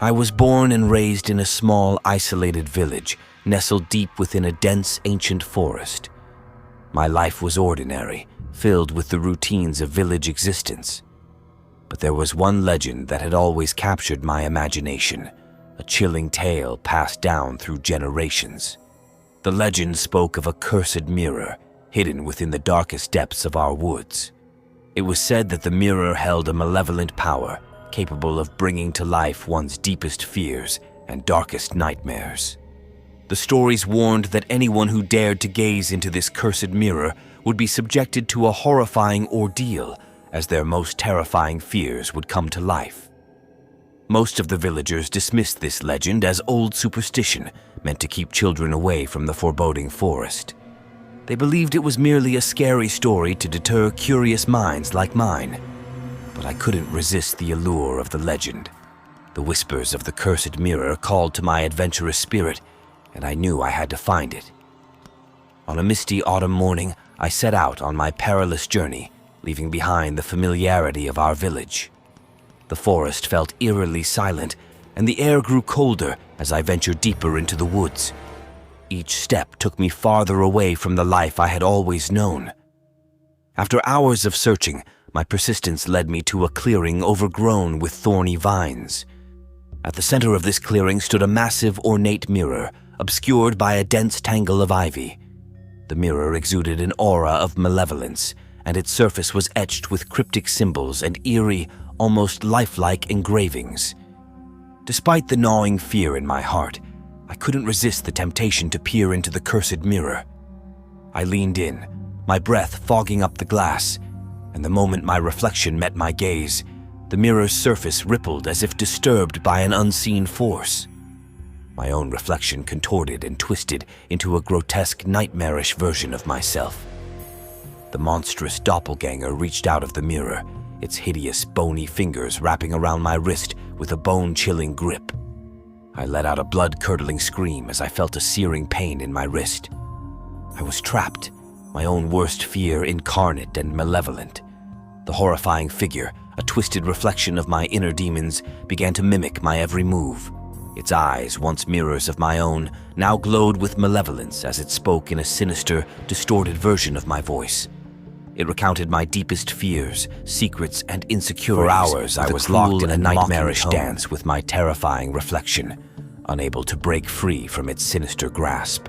I was born and raised in a small, isolated village, nestled deep within a dense, ancient forest. My life was ordinary, filled with the routines of village existence. But there was one legend that had always captured my imagination, a chilling tale passed down through generations. The legend spoke of a cursed mirror, hidden within the darkest depths of our woods. It was said that the mirror held a malevolent power, capable of bringing to life one's deepest fears and darkest nightmares. The stories warned that anyone who dared to gaze into this cursed mirror would be subjected to a horrifying ordeal, as their most terrifying fears would come to life. Most of the villagers dismissed this legend as old superstition meant to keep children away from the foreboding forest. They believed it was merely a scary story to deter curious minds like mine. But I couldn't resist the allure of the legend. The whispers of the cursed mirror called to my adventurous spirit, and I knew I had to find it. On a misty autumn morning, I set out on my perilous journey, leaving behind the familiarity of our village. The forest felt eerily silent, and the air grew colder as I ventured deeper into the woods. Each step took me farther away from the life I had always known. After hours of searching, my persistence led me to a clearing overgrown with thorny vines. At the center of this clearing stood a massive, ornate mirror, obscured by a dense tangle of ivy. The mirror exuded an aura of malevolence, and its surface was etched with cryptic symbols and eerie, almost lifelike engravings. Despite the gnawing fear in my heart, I couldn't resist the temptation to peer into the cursed mirror. I leaned in, my breath fogging up the glass, and the moment my reflection met my gaze, the mirror's surface rippled as if disturbed by an unseen force. My own reflection contorted and twisted into a grotesque, nightmarish version of myself. The monstrous doppelganger reached out of the mirror, its hideous, bony fingers wrapping around my wrist with a bone-chilling grip. I let out a blood-curdling scream as I felt a searing pain in my wrist. I was trapped, my own worst fear incarnate and malevolent. The horrifying figure, a twisted reflection of my inner demons, began to mimic my every move. Its eyes, once mirrors of my own, now glowed with malevolence as it spoke in a sinister, distorted version of my voice. It recounted my deepest fears, secrets, and insecurities. For hours, I was locked in a nightmarish dance with my terrifying reflection, unable to break free from its sinister grasp.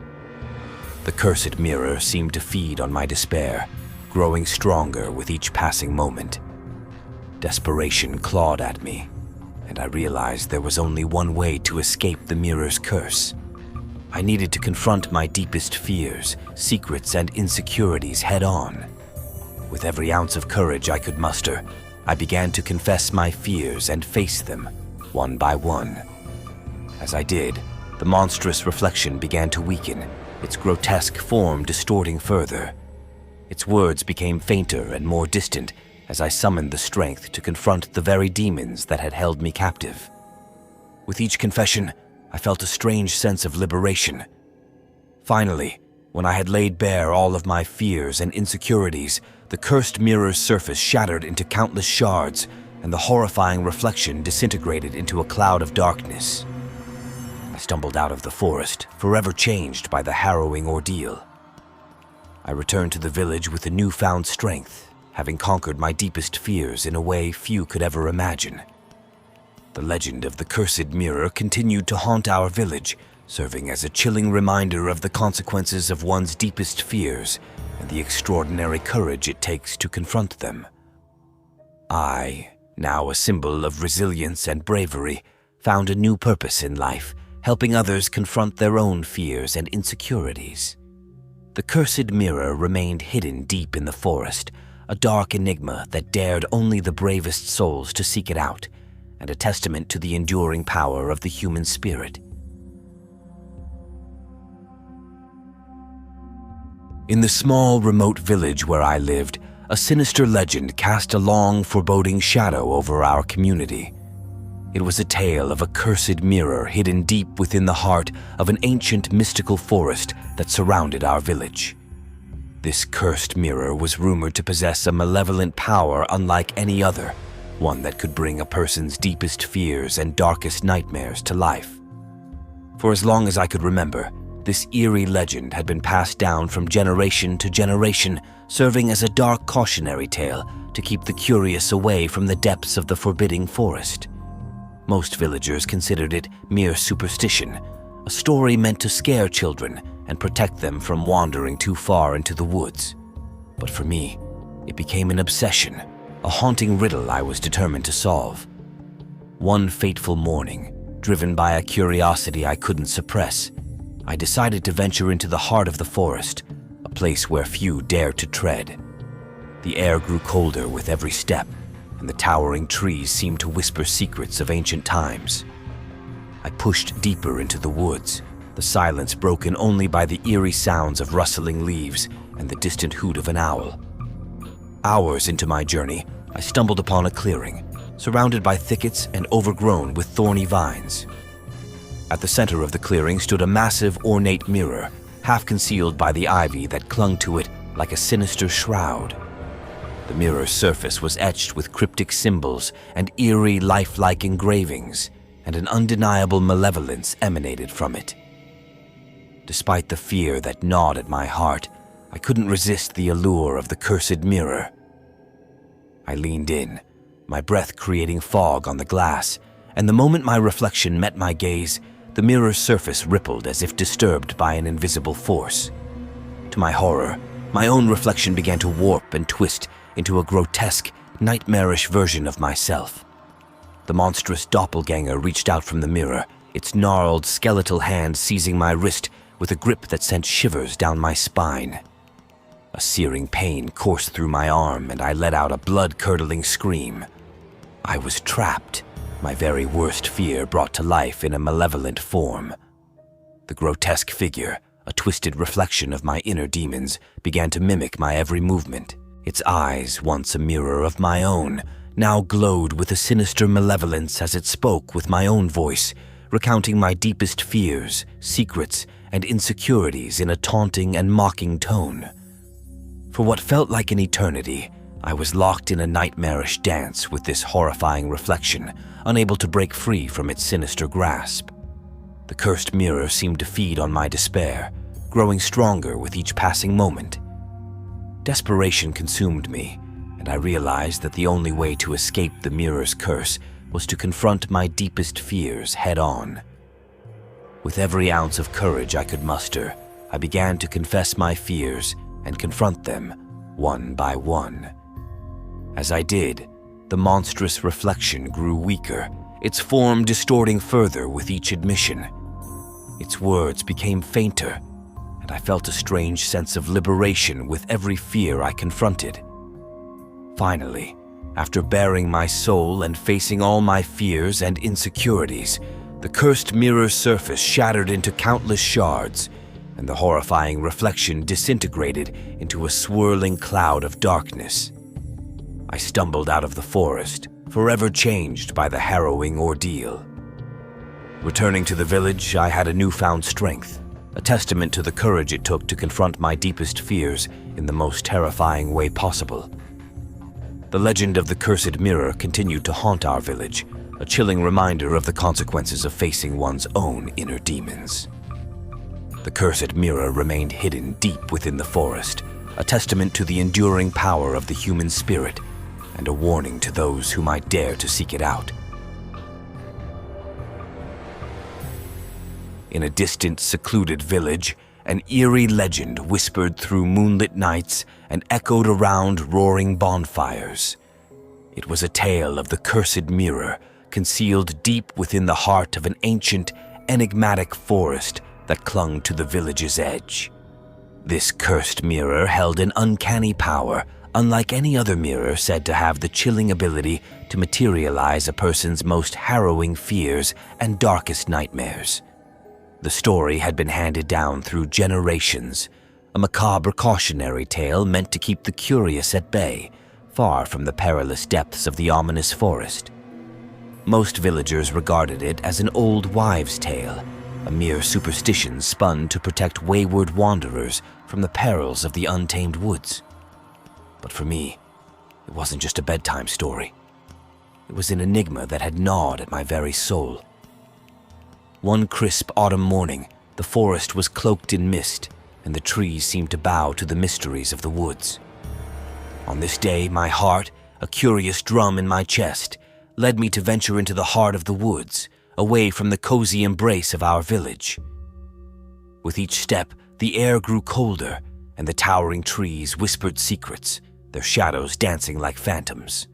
The cursed mirror seemed to feed on my despair, growing stronger with each passing moment. Desperation clawed at me, and I realized there was only one way to escape the mirror's curse. I needed to confront my deepest fears, secrets, and insecurities head-on. With every ounce of courage I could muster, I began to confess my fears and face them, one by one. As I did, the monstrous reflection began to weaken, its grotesque form distorting further. Its words became fainter and more distant as I summoned the strength to confront the very demons that had held me captive. With each confession, I felt a strange sense of liberation. Finally, when I had laid bare all of my fears and insecurities, the cursed mirror's surface shattered into countless shards, and the horrifying reflection disintegrated into a cloud of darkness. I stumbled out of the forest, forever changed by the harrowing ordeal. I returned to the village with a newfound strength, having conquered my deepest fears in a way few could ever imagine. The legend of the cursed mirror continued to haunt our village, serving as a chilling reminder of the consequences of one's deepest fears and the extraordinary courage it takes to confront them. I, now a symbol of resilience and bravery, found a new purpose in life, helping others confront their own fears and insecurities. The cursed mirror remained hidden deep in the forest, a dark enigma that dared only the bravest souls to seek it out, and a testament to the enduring power of the human spirit. In the small, remote village where I lived, a sinister legend cast a long, foreboding shadow over our community. It was a tale of a cursed mirror hidden deep within the heart of an ancient mystical forest that surrounded our village. This cursed mirror was rumored to possess a malevolent power unlike any other, one that could bring a person's deepest fears and darkest nightmares to life. For as long as I could remember, this eerie legend had been passed down from generation to generation, serving as a dark cautionary tale to keep the curious away from the depths of the forbidding forest. Most villagers considered it mere superstition, a story meant to scare children and protect them from wandering too far into the woods. But for me, it became an obsession, a haunting riddle I was determined to solve. One fateful morning, driven by a curiosity I couldn't suppress, I decided to venture into the heart of the forest, a place where few dared to tread. The air grew colder with every step, and the towering trees seemed to whisper secrets of ancient times. I pushed deeper into the woods, the silence broken only by the eerie sounds of rustling leaves and the distant hoot of an owl. Hours into my journey, I stumbled upon a clearing, surrounded by thickets and overgrown with thorny vines. At the center of the clearing stood a massive, ornate mirror, half concealed by the ivy that clung to it like a sinister shroud. The mirror's surface was etched with cryptic symbols and eerie, lifelike engravings, and an undeniable malevolence emanated from it. Despite the fear that gnawed at my heart, I couldn't resist the allure of the cursed mirror. I leaned in, my breath creating fog on the glass, and the moment my reflection met my gaze, the mirror's surface rippled as if disturbed by an invisible force. To my horror, my own reflection began to warp and twist into a grotesque, nightmarish version of myself. The monstrous doppelganger reached out from the mirror, its gnarled, skeletal hand seizing my wrist with a grip that sent shivers down my spine. A searing pain coursed through my arm, and I let out a blood-curdling scream. I was trapped, my very worst fear brought to life in a malevolent form. The grotesque figure, a twisted reflection of my inner demons, began to mimic my every movement. Its eyes, once a mirror of my own, now glowed with a sinister malevolence as it spoke with my own voice, recounting my deepest fears, secrets, and insecurities in a taunting and mocking tone. For what felt like an eternity, I was locked in a nightmarish dance with this horrifying reflection, unable to break free from its sinister grasp. The cursed mirror seemed to feed on my despair, growing stronger with each passing moment. Desperation consumed me, and I realized that the only way to escape the mirror's curse was to confront my deepest fears head-on. With every ounce of courage I could muster, I began to confess my fears and confront them one by one. As I did, the monstrous reflection grew weaker, its form distorting further with each admission. Its words became fainter, and I felt a strange sense of liberation with every fear I confronted. Finally, after baring my soul and facing all my fears and insecurities, the cursed mirror's surface shattered into countless shards, and the horrifying reflection disintegrated into a swirling cloud of darkness. I stumbled out of the forest, forever changed by the harrowing ordeal. Returning to the village, I had a newfound strength, a testament to the courage it took to confront my deepest fears in the most terrifying way possible. The legend of the cursed mirror continued to haunt our village, a chilling reminder of the consequences of facing one's own inner demons. The cursed mirror remained hidden deep within the forest, a testament to the enduring power of the human spirit, and a warning to those who might dare to seek it out. In a distant, secluded village, an eerie legend whispered through moonlit nights and echoed around roaring bonfires. It was a tale of the cursed mirror, concealed deep within the heart of an ancient, enigmatic forest that clung to the village's edge. This cursed mirror held an uncanny power, unlike any other mirror said to have the chilling ability to materialize a person's most harrowing fears and darkest nightmares. The story had been handed down through generations, a macabre cautionary tale meant to keep the curious at bay, far from the perilous depths of the ominous forest. Most villagers regarded it as an old wives' tale, a mere superstition spun to protect wayward wanderers from the perils of the untamed woods. But for me, it wasn't just a bedtime story. It was an enigma that had gnawed at my very soul. One crisp autumn morning, the forest was cloaked in mist, and the trees seemed to bow to the mysteries of the woods. On this day, my heart, a curious drum in my chest, led me to venture into the heart of the woods, away from the cozy embrace of our village. With each step, the air grew colder, and the towering trees whispered secrets, their shadows dancing like phantoms.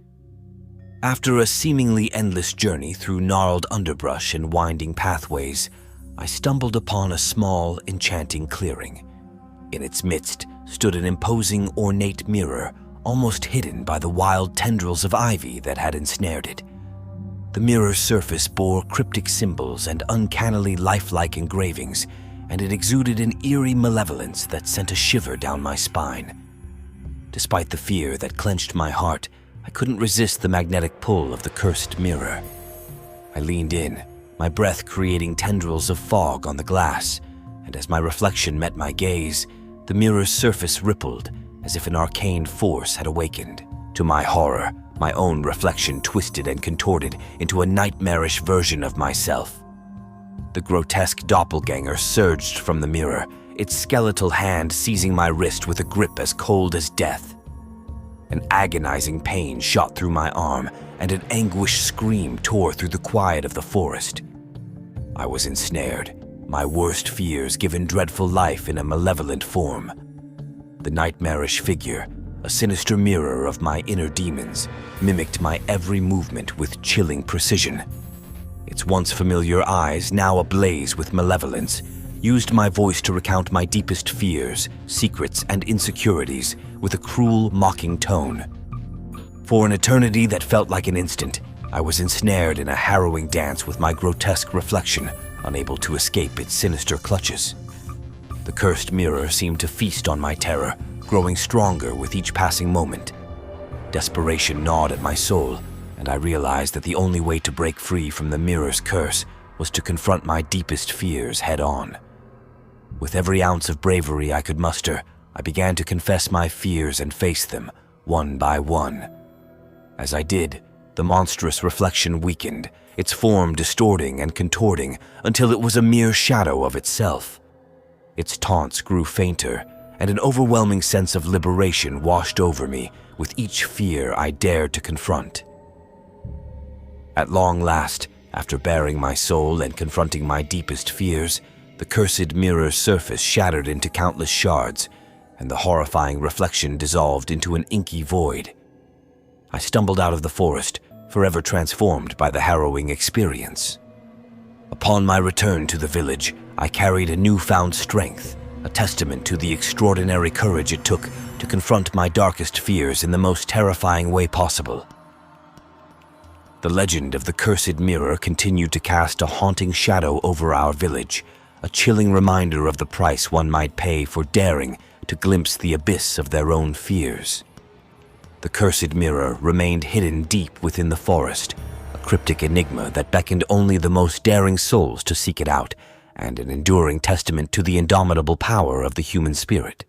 After a seemingly endless journey through gnarled underbrush and winding pathways, I stumbled upon a small, enchanting clearing. In its midst stood an imposing, ornate mirror, almost hidden by the wild tendrils of ivy that had ensnared it. The mirror's surface bore cryptic symbols and uncannily lifelike engravings, and it exuded an eerie malevolence that sent a shiver down my spine. Despite the fear that clenched my heart, I couldn't resist the magnetic pull of the cursed mirror. I leaned in, my breath creating tendrils of fog on the glass, and as my reflection met my gaze, the mirror's surface rippled as if an arcane force had awakened. To my horror, my own reflection twisted and contorted into a nightmarish version of myself. The grotesque doppelganger surged from the mirror, its skeletal hand seizing my wrist with a grip as cold as death. An agonizing pain shot through my arm, and an anguished scream tore through the quiet of the forest. I was ensnared, my worst fears given dreadful life in a malevolent form. The nightmarish figure, a sinister mirror of my inner demons, mimicked my every movement with chilling precision. Its once familiar eyes, now ablaze with malevolence, used my voice to recount my deepest fears, secrets, and insecurities with a cruel, mocking tone. For an eternity that felt like an instant, I was ensnared in a harrowing dance with my grotesque reflection, unable to escape its sinister clutches. The cursed mirror seemed to feast on my terror, growing stronger with each passing moment. Desperation gnawed at my soul, and I realized that the only way to break free from the mirror's curse was to confront my deepest fears head-on. With every ounce of bravery I could muster, I began to confess my fears and face them, one by one. As I did, the monstrous reflection weakened, its form distorting and contorting until it was a mere shadow of itself. Its taunts grew fainter, and an overwhelming sense of liberation washed over me with each fear I dared to confront. At long last, after baring my soul and confronting my deepest fears, the cursed mirror's surface shattered into countless shards, and the horrifying reflection dissolved into an inky void. I stumbled out of the forest, forever transformed by the harrowing experience. Upon my return to the village, I carried a newfound strength, a testament to the extraordinary courage it took to confront my darkest fears in the most terrifying way possible. The legend of the cursed mirror continued to cast a haunting shadow over our village, a chilling reminder of the price one might pay for daring to glimpse the abyss of their own fears. The cursed mirror remained hidden deep within the forest, a cryptic enigma that beckoned only the most daring souls to seek it out, and an enduring testament to the indomitable power of the human spirit.